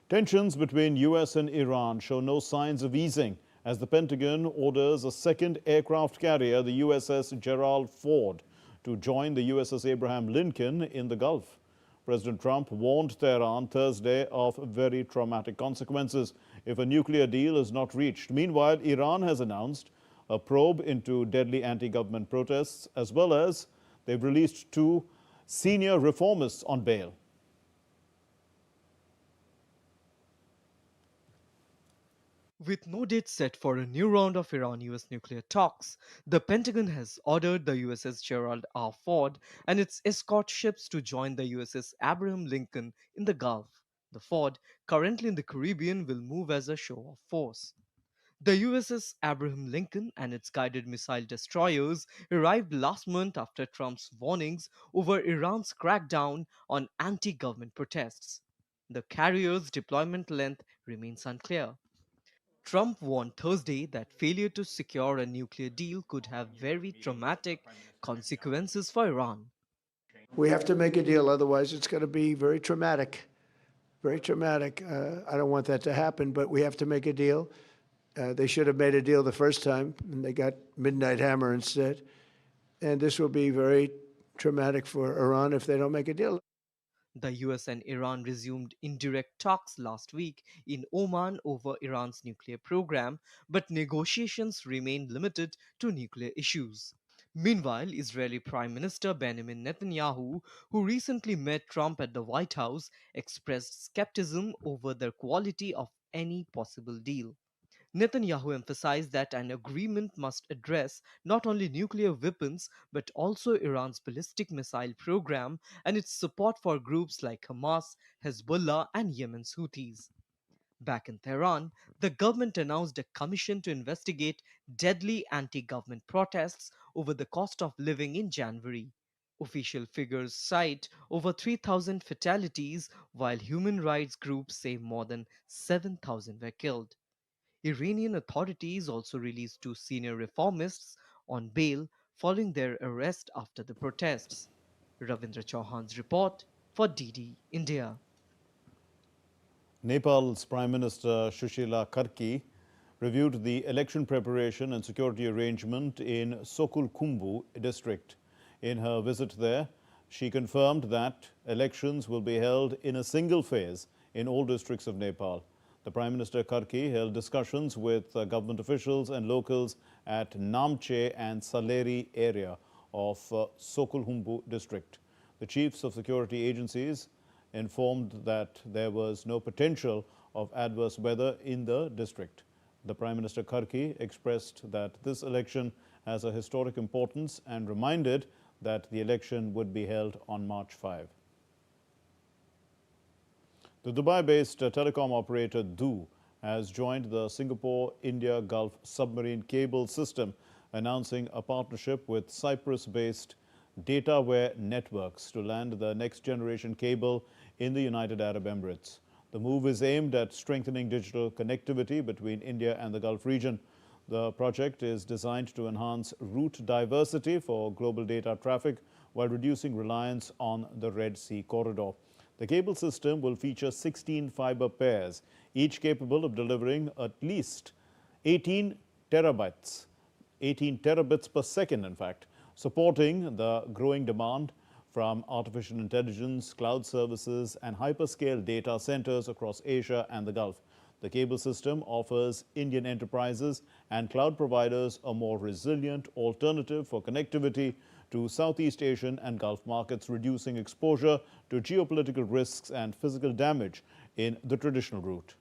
Tensions between US and Iran show no signs of easing as the Pentagon orders a second aircraft carrier, the USS Gerald Ford, to join the USS Abraham Lincoln in the Gulf. President Trump warned Tehran Thursday of very traumatic consequences if a nuclear deal is not reached. Meanwhile, Iran has announced a probe into deadly anti-government protests, as well as they've released two senior reformists on bail. With no date set for a new round of Iran-US nuclear talks, the Pentagon has ordered the USS Gerald R. Ford and its escort ships to join the USS Abraham Lincoln in the Gulf. The Ford, currently in the Caribbean, will move as a show of force. The USS Abraham Lincoln and its guided missile destroyers arrived last month after Trump's warnings over Iran's crackdown on anti-government protests. The carrier's deployment length remains unclear. Trump warned Thursday that failure to secure a nuclear deal could have very traumatic consequences for Iran. We have to make a deal, otherwise it's going to be very traumatic. Very traumatic. I don't want that to happen, but we have to make a deal. They should have made a deal the first time, and they got Midnight Hammer instead. And this will be very traumatic for Iran if they don't make a deal. The US and Iran resumed indirect talks last week in Oman over Iran's nuclear program, but negotiations remain limited to nuclear issues. Meanwhile, Israeli Prime Minister Benjamin Netanyahu, who recently met Trump at the White House, expressed skepticism over the quality of any possible deal. Netanyahu emphasized that an agreement must address not only nuclear weapons but also Iran's ballistic missile program and its support for groups like Hamas, Hezbollah, and Yemen's Houthis. Back in Tehran, the government announced a commission to investigate deadly anti government protests over the cost of living in January. Official figures cite over 3,000 fatalities, while human rights groups say more than 7,000 were killed. Iranian authorities also released two senior reformists on bail following their arrest after the protests. Ravindra Chauhan's report for DD India. Nepal's Prime Minister Sushila Karki reviewed the election preparation and security arrangement in Sokulkhumbu district. In her visit there, she confirmed that elections will be held in a single phase in all districts of Nepal. The Prime Minister Karki held discussions with government officials and locals at Namche and Saleri area of Sokulkhumbu district. The chiefs of security agencies informed that there was no potential of adverse weather in the district. The Prime Minister Karki expressed that this election has a historic importance and reminded that the election would be held on March 5. The Dubai-based telecom operator DO has joined the Singapore-India Gulf submarine cable system, announcing a partnership with Cyprus-based DataWare Networks to land the next-generation cable in the United Arab Emirates. The move is aimed at strengthening digital connectivity between India and the Gulf region. The project is designed to enhance route diversity for global data traffic while reducing reliance on the Red Sea corridor. The cable system will feature 16 fiber pairs, each capable of delivering at least 18 terabits per second, in fact, supporting the growing demand from artificial intelligence, cloud services, and hyperscale data centers across Asia and the Gulf. The cable system offers Indian enterprises and cloud providers a more resilient alternative for connectivity to Southeast Asian and Gulf markets, reducing exposure to geopolitical risks and physical damage in the traditional route.